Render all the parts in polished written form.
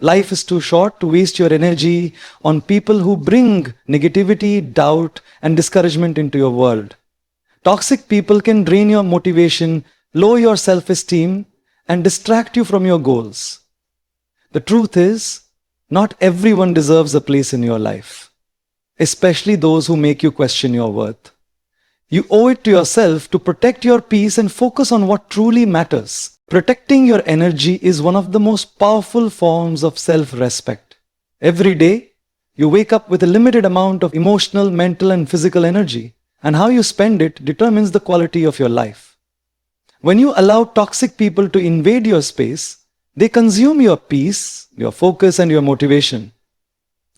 Life is too short to waste your energy on people who bring negativity, doubt, and discouragement into your world. Toxic people can drain your motivation, lower your self-esteem, and distract you from your goals. The truth is, not everyone deserves a place in your life, especially those who make you question your worth. You owe it to yourself to protect your peace and focus on what truly matters. Protecting your energy is one of the most powerful forms of self-respect. Every day, you wake up with a limited amount of emotional, mental, and physical energy, and how you spend it determines the quality of your life. When you allow toxic people to invade your space, they consume your peace, your focus, and your motivation.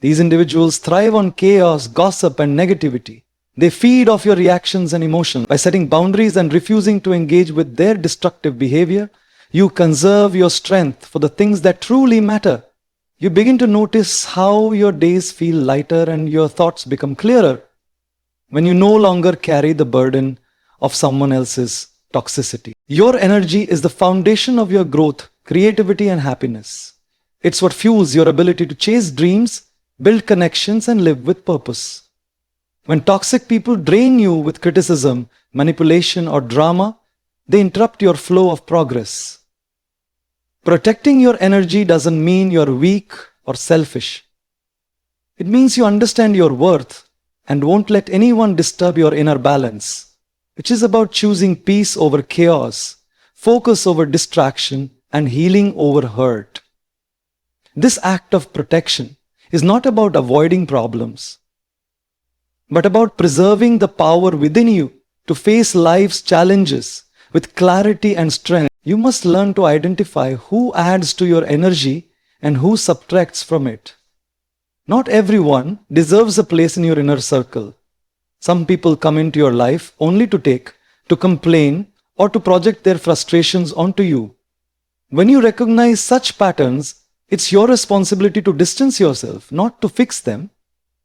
These individuals thrive on chaos, gossip, and negativity. They feed off your reactions and emotions. By setting boundaries and refusing to engage with their destructive behavior, you conserve your strength for the things that truly matter. You begin to notice how your days feel lighter and your thoughts become clearer when you no longer carry the burden of someone else's toxicity. Your energy is the foundation of your growth, creativity, and happiness. It's what fuels your ability to chase dreams, build connections, and live with purpose. When toxic people drain you with criticism, manipulation, or drama, they interrupt your flow of progress. Protecting your energy doesn't mean you're weak or selfish. It means you understand your worth and won't let anyone disturb your inner balance, which is about choosing peace over chaos, focus over distraction, and healing over hurt. This act of protection is not about avoiding problems, but about preserving the power within you to face life's challenges with clarity and strength. You must learn to identify who adds to your energy and who subtracts from it. Not everyone deserves a place in your inner circle. Some people come into your life only to take, to complain, or to project their frustrations onto you. When you recognize such patterns, it's your responsibility to distance yourself, not to fix them.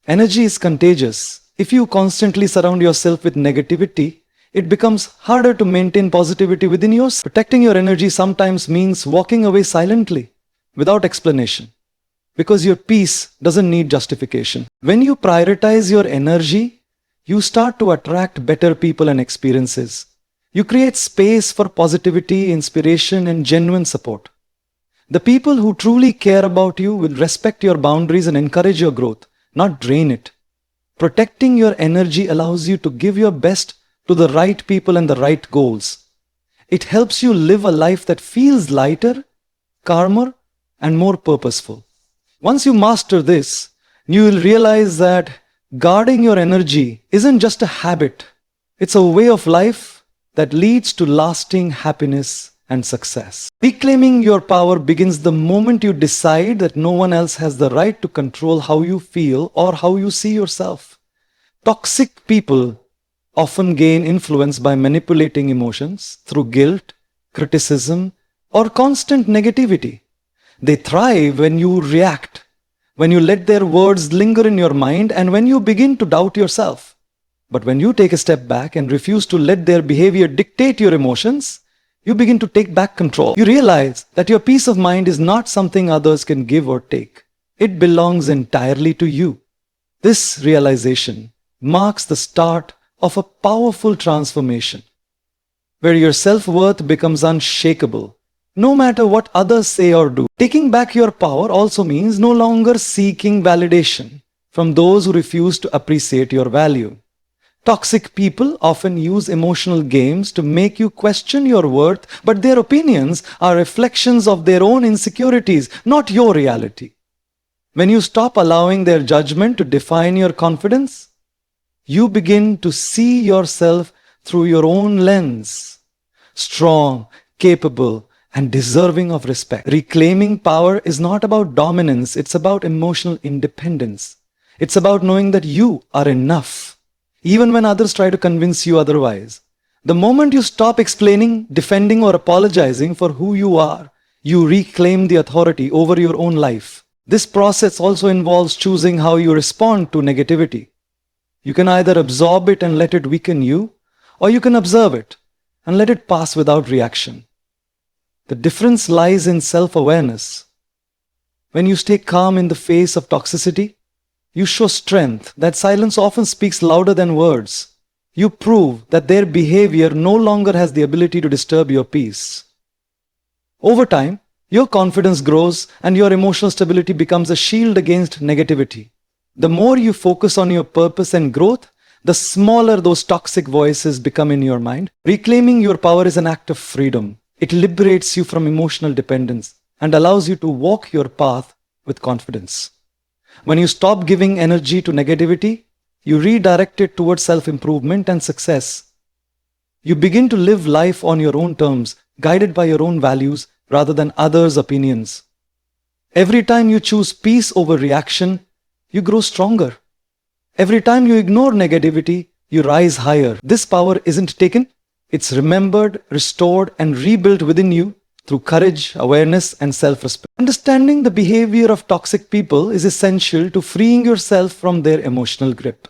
Energy is contagious. If you constantly surround yourself with negativity, it becomes harder to maintain positivity within yourself. Protecting your energy sometimes means walking away silently, without explanation, because your peace doesn't need justification. When you prioritize your energy, you start to attract better people and experiences. You create space for positivity, inspiration, and genuine support. The people who truly care about you will respect your boundaries and encourage your growth, not drain it. Protecting your energy allows you to give your best to the right people and the right goals. It helps you live a life that feels lighter, calmer, and more purposeful. Once you master this, you will realize that guarding your energy isn't just a habit. It's a way of life that leads to lasting happiness and success. Reclaiming your power begins the moment you decide that no one else has the right to control how you feel or how you see yourself. Toxic people often gain influence by manipulating emotions through guilt, criticism, or constant negativity. They thrive when you react, when you let their words linger in your mind, and when you begin to doubt yourself. But when you take a step back and refuse to let their behavior dictate your emotions, you begin to take back control. You realize that your peace of mind is not something others can give or take. It belongs entirely to you. This realization marks the start of a powerful transformation, where your self-worth becomes unshakable, no matter what others say or do. Taking back your power also means no longer seeking validation from those who refuse to appreciate your value. Toxic people often use emotional games to make you question your worth, but their opinions are reflections of their own insecurities, not your reality. When you stop allowing their judgment to define your confidence, you begin to see yourself through your own lens, strong, capable, and deserving of respect. Reclaiming power is not about dominance, it's about emotional independence. It's about knowing that you are enough, even when others try to convince you otherwise. The moment you stop explaining, defending, or apologizing for who you are, you reclaim the authority over your own life. This process also involves choosing how you respond to negativity. You can either absorb it and let it weaken you, or you can observe it and let it pass without reaction. The difference lies in self-awareness. When you stay calm in the face of toxicity, you show strength. That silence often speaks louder than words. You prove that their behavior no longer has the ability to disturb your peace. Over time, your confidence grows and your emotional stability becomes a shield against negativity. The more you focus on your purpose and growth, the smaller those toxic voices become in your mind. Reclaiming your power is an act of freedom. It liberates you from emotional dependence and allows you to walk your path with confidence. When you stop giving energy to negativity, you redirect it towards self-improvement and success. You begin to live life on your own terms, guided by your own values rather than others' opinions. Every time you choose peace over reaction, you grow stronger. Every time you ignore negativity, you rise higher. This power isn't taken, it's remembered, restored, and rebuilt within you through courage, awareness, and self-respect. Understanding the behavior of toxic people is essential to freeing yourself from their emotional grip.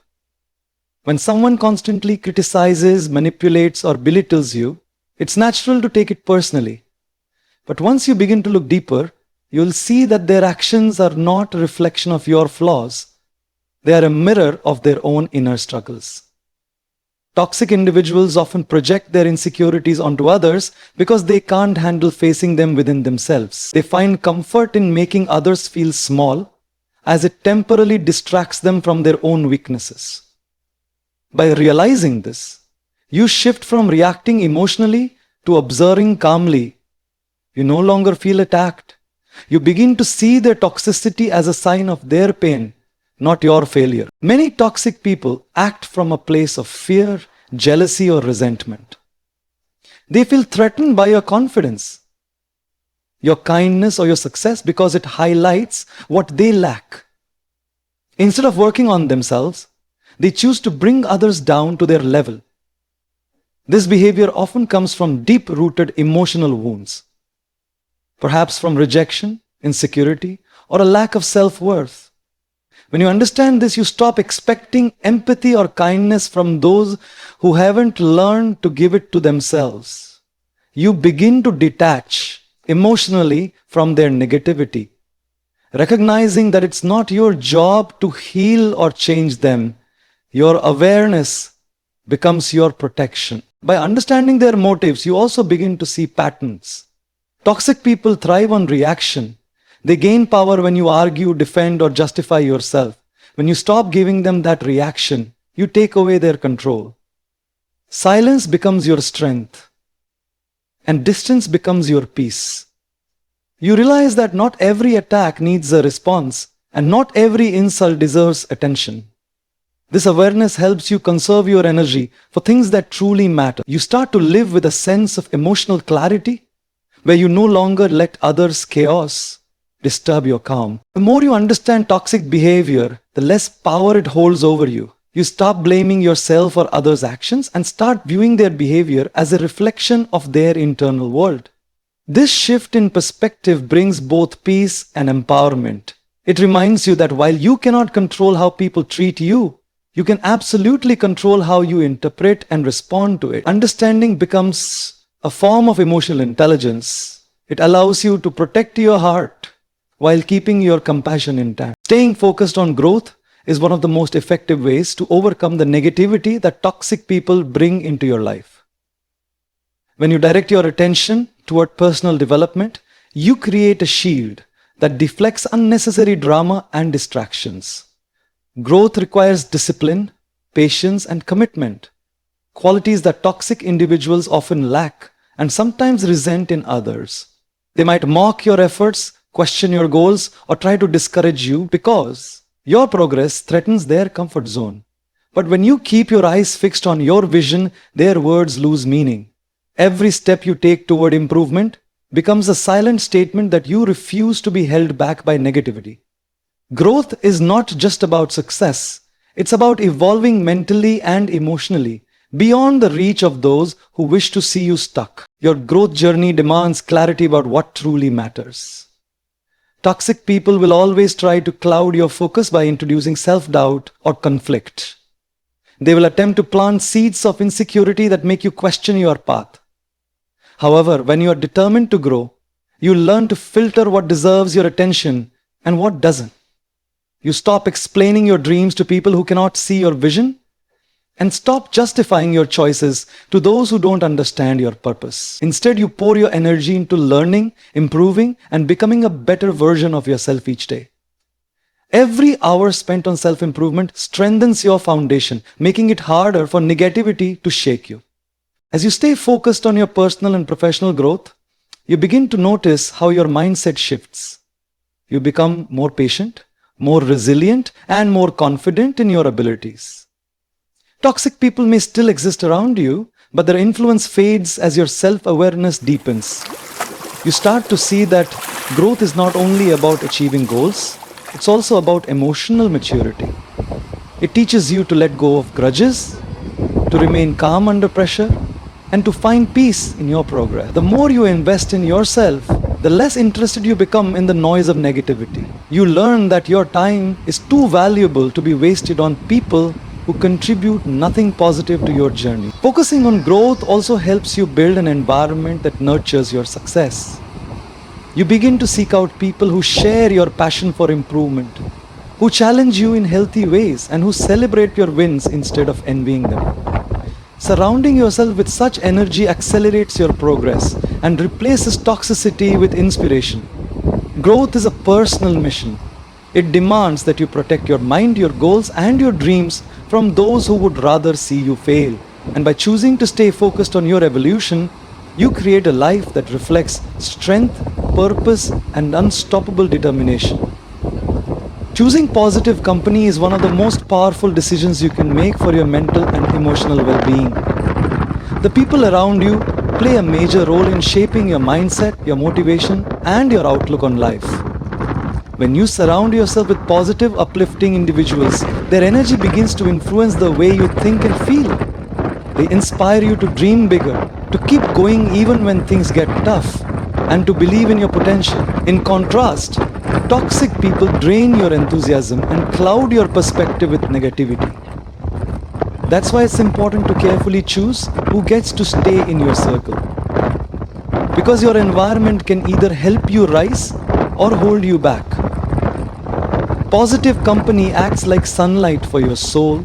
When someone constantly criticizes, manipulates, or belittles you, it's natural to take it personally. But once you begin to look deeper, you'll see that their actions are not a reflection of your flaws. They are a mirror of their own inner struggles. Toxic individuals often project their insecurities onto others because they can't handle facing them within themselves. They find comfort in making others feel small, as it temporarily distracts them from their own weaknesses. By realizing this, you shift from reacting emotionally to observing calmly. You no longer feel attacked. You begin to see their toxicity as a sign of their pain, not your failure. Many toxic people act from a place of fear, jealousy, or resentment. They feel threatened by your confidence, your kindness, or your success because it highlights what they lack. Instead of working on themselves, they choose to bring others down to their level. This behavior often comes from deep-rooted emotional wounds, perhaps from rejection, insecurity, or a lack of self-worth. When you understand this, you stop expecting empathy or kindness from those who haven't learned to give it to themselves. You begin to detach emotionally from their negativity, recognizing that it's not your job to heal or change them. Your awareness becomes your protection. By understanding their motives, you also begin to see patterns. Toxic people thrive on reaction. They gain power when you argue, defend, or justify yourself. When you stop giving them that reaction, you take away their control. Silence becomes your strength, and distance becomes your peace. You realize that not every attack needs a response, and not every insult deserves attention. This awareness helps you conserve your energy for things that truly matter. You start to live with a sense of emotional clarity, where you no longer let others' chaos disturb your calm. The more you understand toxic behavior, the less power it holds over you. You stop blaming yourself or others' actions and start viewing their behavior as a reflection of their internal world. This shift in perspective brings both peace and empowerment. It reminds you that while you cannot control how people treat you, you can absolutely control how you interpret and respond to it. Understanding becomes a form of emotional intelligence. It allows you to protect your heart while keeping your compassion intact. Staying focused on growth is one of the most effective ways to overcome the negativity that toxic people bring into your life. When you direct your attention toward personal development, you create a shield that deflects unnecessary drama and distractions. Growth requires discipline, patience, and commitment, qualities that toxic individuals often lack and sometimes resent in others. They might mock your efforts, question your goals, or try to discourage you because your progress threatens their comfort zone. But when you keep your eyes fixed on your vision, their words lose meaning. Every step you take toward improvement becomes a silent statement that you refuse to be held back by negativity. Growth is not just about success. It's about evolving mentally and emotionally beyond the reach of those who wish to see you stuck. Your growth journey demands clarity about what truly matters. Toxic people will always try to cloud your focus by introducing self-doubt or conflict. They will attempt to plant seeds of insecurity that make you question your path. However, when you are determined to grow, you learn to filter what deserves your attention and what doesn't. You stop explaining your dreams to people who cannot see your vision, and stop justifying your choices to those who don't understand your purpose. Instead, you pour your energy into learning, improving, and becoming a better version of yourself each day. Every hour spent on self-improvement strengthens your foundation, making it harder for negativity to shake you. As you stay focused on your personal and professional growth, you begin to notice how your mindset shifts. You become more patient, more resilient, and more confident in your abilities. Toxic people may still exist around you, but their influence fades as your self-awareness deepens. You start to see that growth is not only about achieving goals, it's also about emotional maturity. It teaches you to let go of grudges, to remain calm under pressure, and to find peace in your progress. The more you invest in yourself, the less interested you become in the noise of negativity. You learn that your time is too valuable to be wasted on people who contribute nothing positive to your journey. Focusing on growth also helps you build an environment that nurtures your success. You begin to seek out people who share your passion for improvement, who challenge you in healthy ways, and who celebrate your wins instead of envying them. Surrounding yourself with such energy accelerates your progress and replaces toxicity with inspiration. Growth is a personal mission. It demands that you protect your mind, your goals, and your dreams from those who would rather see you fail. And by choosing to stay focused on your evolution, you create a life that reflects strength, purpose, and unstoppable determination. Choosing positive company is one of the most powerful decisions you can make for your mental and emotional well-being. The people around you play a major role in shaping your mindset, your motivation, and your outlook on life. When you surround yourself with positive, uplifting individuals, their energy begins to influence the way you think and feel. They inspire you to dream bigger, to keep going even when things get tough, and to believe in your potential. In contrast, toxic people drain your enthusiasm and cloud your perspective with negativity. That's why it's important to carefully choose who gets to stay in your circle. Because your environment can either help you rise or hold you back. Positive company acts like sunlight for your soul,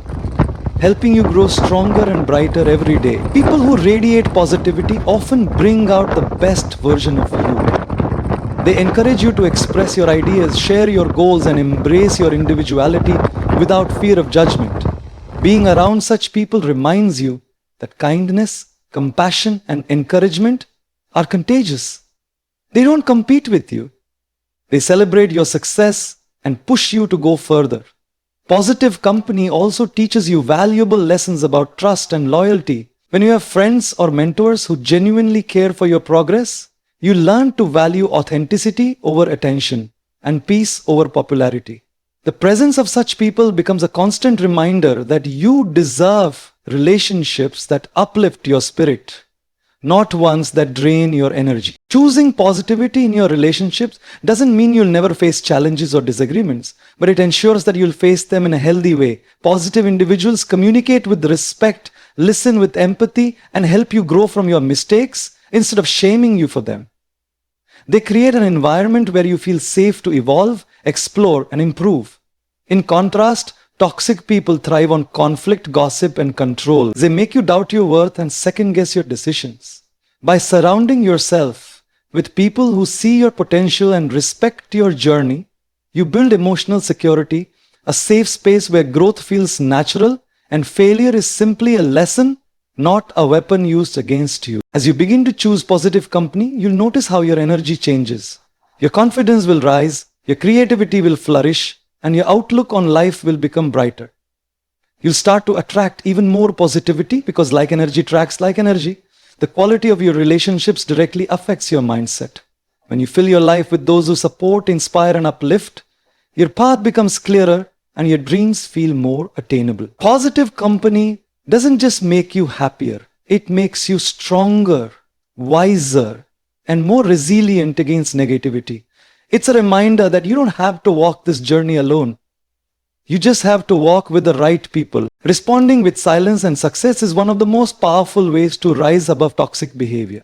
helping you grow stronger and brighter every day. People who radiate positivity often bring out the best version of you. They encourage you to express your ideas, share your goals, and embrace your individuality without fear of judgment. Being around such people reminds you that kindness, compassion, and encouragement are contagious. They don't compete with you. They celebrate your success and push you to go further. Positive company also teaches you valuable lessons about trust and loyalty. When you have friends or mentors who genuinely care for your progress, you learn to value authenticity over attention and peace over popularity. The presence of such people becomes a constant reminder that you deserve relationships that uplift your spirit, not ones that drain your energy. Choosing positivity in your relationships doesn't mean you'll never face challenges or disagreements, but it ensures that you'll face them in a healthy way. Positive individuals communicate with respect, listen with empathy, and help you grow from your mistakes instead of shaming you for them. They create an environment where you feel safe to evolve, explore, and improve. In contrast, toxic people thrive on conflict, gossip, and control. They make you doubt your worth and second-guess your decisions. By surrounding yourself with people who see your potential and respect your journey, you build emotional security, a safe space where growth feels natural and failure is simply a lesson, not a weapon used against you. As you begin to choose positive company, you'll notice how your energy changes. Your confidence will rise, your creativity will flourish, and your outlook on life will become brighter. You'll start to attract even more positivity because like energy attracts like energy. The quality of your relationships directly affects your mindset. When you fill your life with those who support, inspire, and uplift, your path becomes clearer and your dreams feel more attainable. Positive company doesn't just make you happier, it makes you stronger, wiser, and more resilient against negativity. It's a reminder that you don't have to walk this journey alone. You just have to walk with the right people. Responding with silence and success is one of the most powerful ways to rise above toxic behavior.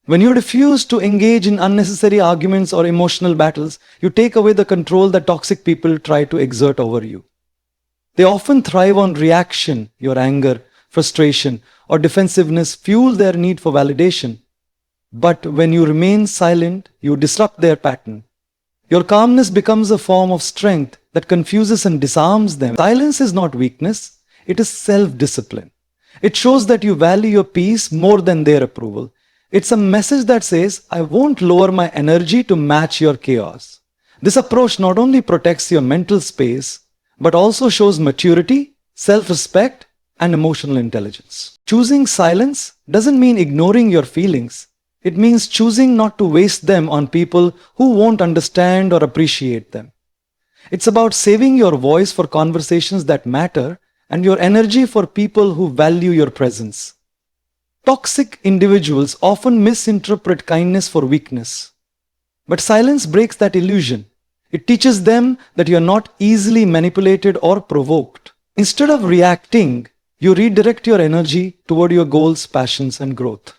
When you refuse to engage in unnecessary arguments or emotional battles, you take away the control that toxic people try to exert over you. They often thrive on reaction. Your anger, frustration, or defensiveness fuel their need for validation. But when you remain silent, you disrupt their pattern. Your calmness becomes a form of strength that confuses and disarms them. Silence is not weakness, it is self-discipline. It shows that you value your peace more than their approval. It's a message that says, I won't lower my energy to match your chaos. This approach not only protects your mental space, but also shows maturity, self-respect, and emotional intelligence. Choosing silence doesn't mean ignoring your feelings. It means choosing not to waste them on people who won't understand or appreciate them. It's about saving your voice for conversations that matter and your energy for people who value your presence. Toxic individuals often misinterpret kindness for weakness. But silence breaks that illusion. It teaches them that you are not easily manipulated or provoked. Instead of reacting, you redirect your energy toward your goals, passions, and growth.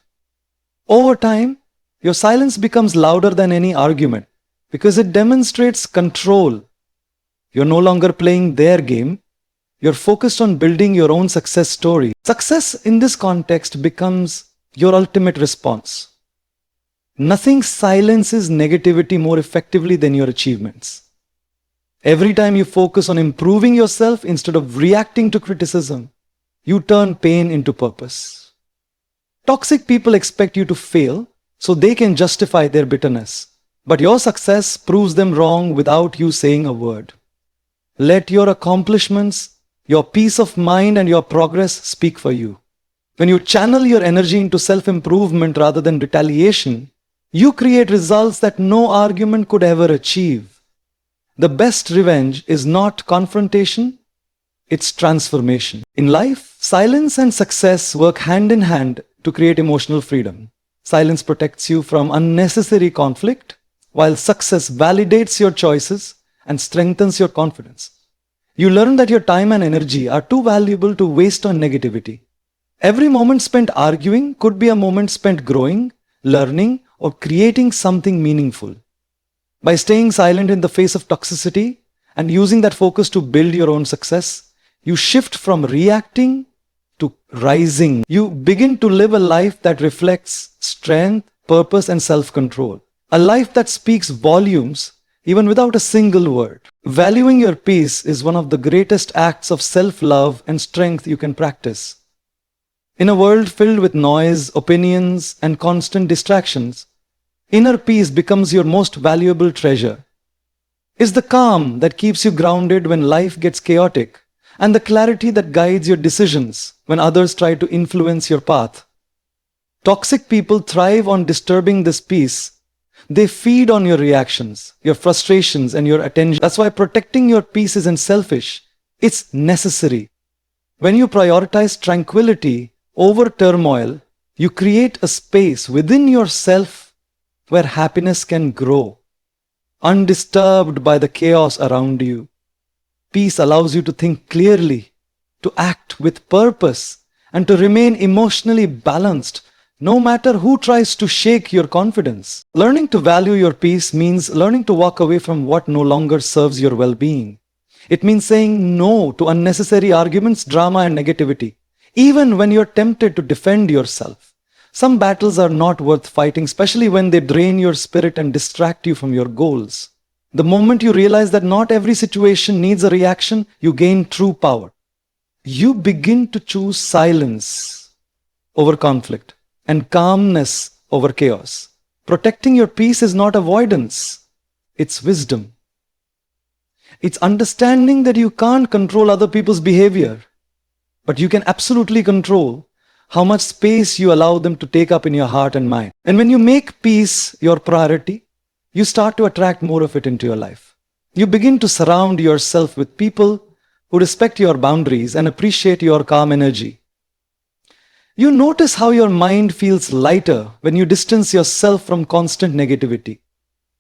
Over time, your silence becomes louder than any argument because it demonstrates control. You're no longer playing their game. You're focused on building your own success story. Success in this context becomes your ultimate response. Nothing silences negativity more effectively than your achievements. Every time you focus on improving yourself instead of reacting to criticism, you turn pain into purpose. Toxic people expect you to fail so they can justify their bitterness. But your success proves them wrong without you saying a word. Let your accomplishments, your peace of mind, and your progress speak for you. When you channel your energy into self-improvement rather than retaliation, you create results that no argument could ever achieve. The best revenge is not confrontation, it's transformation. In life, silence and success work hand in hand to create emotional freedom. Silence protects you from unnecessary conflict, while success validates your choices and strengthens your confidence. You learn that your time and energy are too valuable to waste on negativity. Every moment spent arguing could be a moment spent growing, learning, or creating something meaningful. By staying silent in the face of toxicity and using that focus to build your own success, you shift from reacting to rising. You begin to live a life that reflects strength, purpose, and self-control. A life that speaks volumes even without a single word. Valuing your peace is one of the greatest acts of self-love and strength you can practice. In a world filled with noise, opinions, and constant distractions, inner peace becomes your most valuable treasure. It's the calm that keeps you grounded when life gets chaotic, and the clarity that guides your decisions when others try to influence your path. Toxic people thrive on disturbing this peace. They feed on your reactions, your frustrations, and your attention. That's why protecting your peace isn't selfish. It's necessary. When you prioritize tranquility over turmoil, you create a space within yourself where happiness can grow, undisturbed by the chaos around you. Peace allows you to think clearly, to act with purpose, and to remain emotionally balanced, no matter who tries to shake your confidence. Learning to value your peace means learning to walk away from what no longer serves your well-being. It means saying no to unnecessary arguments, drama, and negativity, even when you're tempted to defend yourself. Some battles are not worth fighting, especially when they drain your spirit and distract you from your goals. The moment you realize that not every situation needs a reaction, you gain true power. You begin to choose silence over conflict and calmness over chaos. Protecting your peace is not avoidance, it's wisdom. It's understanding that you can't control other people's behavior, but you can absolutely control how much space you allow them to take up in your heart and mind. And when you make peace your priority, you start to attract more of it into your life. You begin to surround yourself with people who respect your boundaries and appreciate your calm energy. You notice how your mind feels lighter when you distance yourself from constant negativity.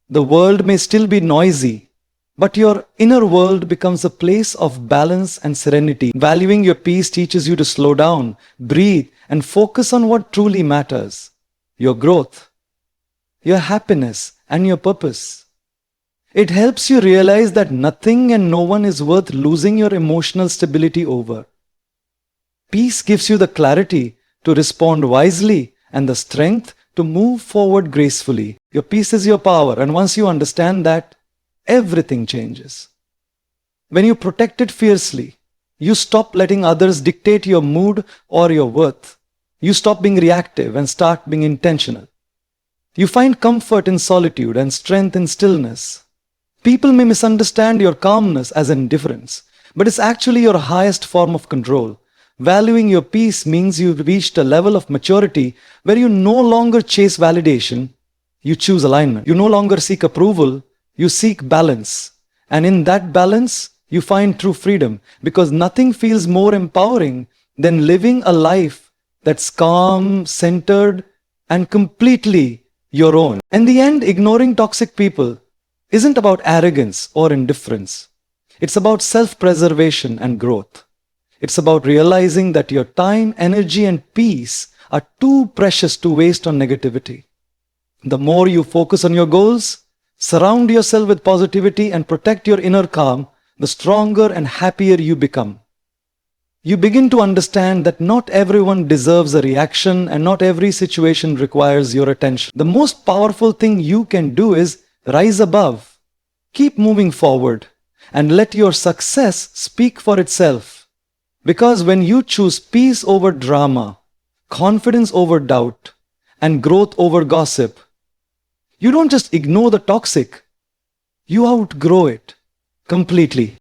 The world may still be noisy, but your inner world becomes a place of balance and serenity. Valuing your peace teaches you to slow down, breathe, and focus on what truly matters: your growth, your happiness, and your purpose. It helps you realize that nothing and no one is worth losing your emotional stability over. Peace gives you the clarity to respond wisely and the strength to move forward gracefully. Your peace is your power, and once you understand that, everything changes. When you protect it fiercely, you stop letting others dictate your mood or your worth. You stop being reactive and start being intentional. You find comfort in solitude and strength in stillness. People may misunderstand your calmness as indifference, but it's actually your highest form of control. Valuing your peace means you've reached a level of maturity where you no longer chase validation, you choose alignment. You no longer seek approval, you seek balance. And in that balance, you find true freedom, because nothing feels more empowering than living a life that's calm, centered, and completely your own. In the end, ignoring toxic people isn't about arrogance or indifference. It's about self-preservation and growth. It's about realizing that your time, energy, and peace are too precious to waste on negativity. The more you focus on your goals, surround yourself with positivity, and protect your inner calm, the stronger and happier you become. You begin to understand that not everyone deserves a reaction and not every situation requires your attention. The most powerful thing you can do is rise above, keep moving forward, and let your success speak for itself. Because when you choose peace over drama, confidence over doubt, and growth over gossip, you don't just ignore the toxic, you outgrow it completely.